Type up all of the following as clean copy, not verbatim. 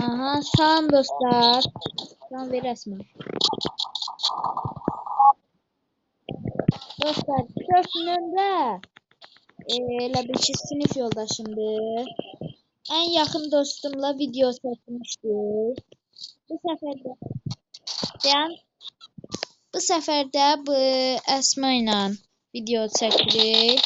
Aha, salam dostlar. Salam ver Əsmə. Dostlar, köprünündə elə bir ki, sinif yoldaşımdır. En yakın dostumla video çəkmişdik. Bu səfər də deyən, bu səfər də bu Əsmə ilə video çəkirik.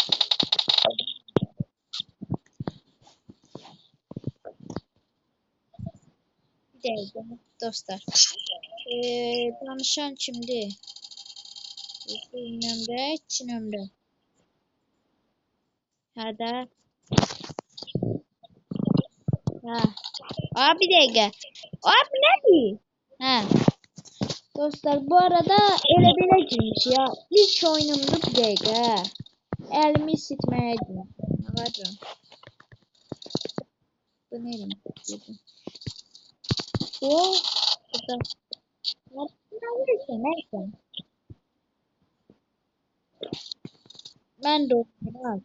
Bir dəqiqə dostlar. Danışan kimdir? Bir nömrə, 2 nömrə. Hə. Abi bir dəqiqə. Abi nədir? Hə. Dostlar bu arada elə belə girmiş ya. İlk oyunumdu bir dəqiqə. Əlimi isitməyə girmişəm. Ağacım. Bu nə eləyim? O. Neyse. Ben de okuyorum.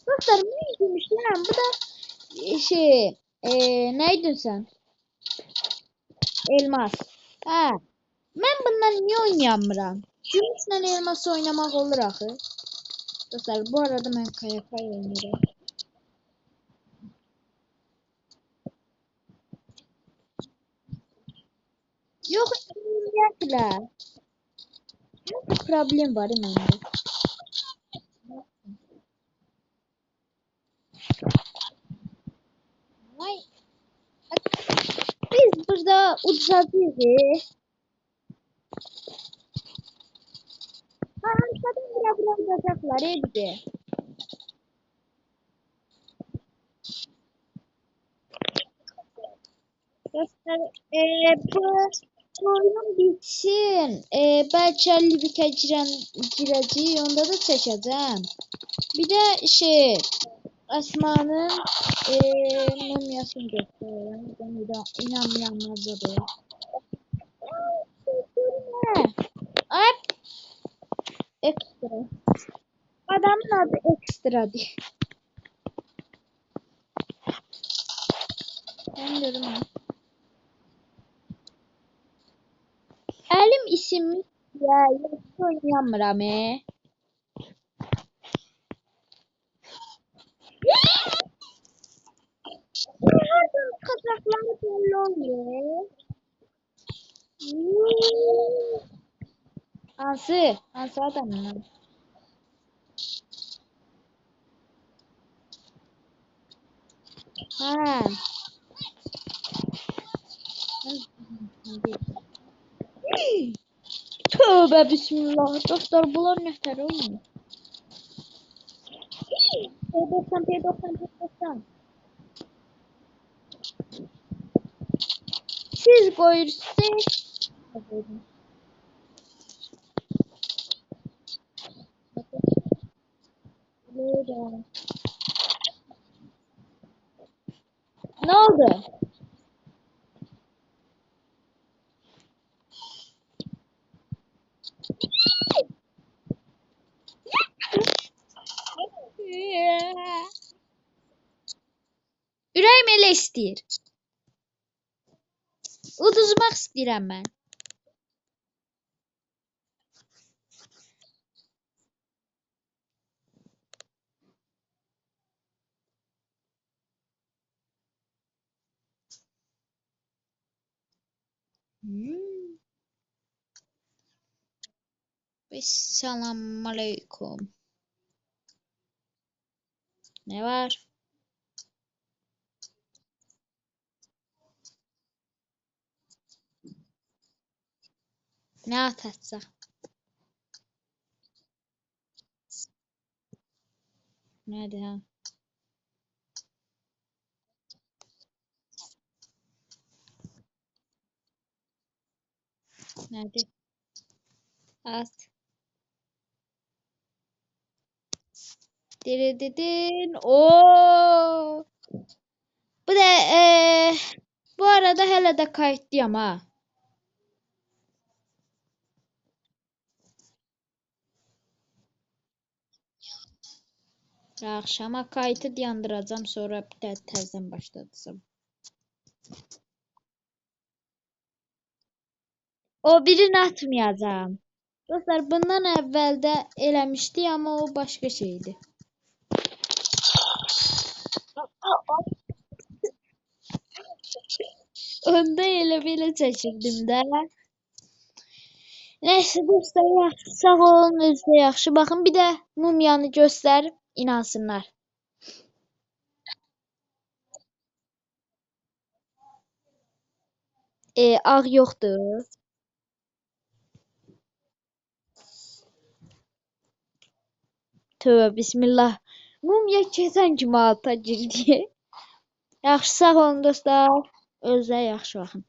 Dostlar neymiş lan? Bu da neydin sen? Elmas. Ha. Ben bundan niye oynayamıram? Gümüşle elmas oynamak olur axı. Dostlar bu arada ben kaya oynuyorum. Yok yaptılar. Problem var bende. Vay. Biz burada uçacağız. Arkadan bırakılacaklar evde. Dostlar bu oyun bitsin. Belki 50 bite gireceği onda da çekeceğim. Bir de Asmanın mumyasını göstereyim. Ben de inanmayanlar da. Hop. Ekstra. Adamın adı ekstra değil. Ben dedim ha. Elim isim ya. Yoksa oynayamıram Kazakları belli oluyor. Hansı adamın? Ha. Tövbe bismillah. Dostlar bunlar nefter olmuyor. P90. Siz koyursunuz. Ne oldu? Ürəyim elə istəyir. Uduzmaq istəyirəm mən. Selamun aleyküm. Ne var? Ne atacaq? Nədir ha? Nədir? At. Dirididin. Oo. Bu da bu arada hələ də kayıtlıyam ha. Axşama kayıtı dayandıracağam, sonra bir də təzədən başladacağım. O birini atmayacağım. Dostlar, bundan əvvəl də eləmişdik, amma o başqa şeydi. Onda elə belə çəkirdim də. Nəysə dostlar, yaxşı, sağ olun, özünüzə yaxşı baxın. Bir də mumyanı göstərib inansınlar. Ağ yoxdur. Tövbə bismillah. Mumya keçən kimi alta girdi. Yaxşı, sağ olun dostlar. Özünüzə yaxşı baxın.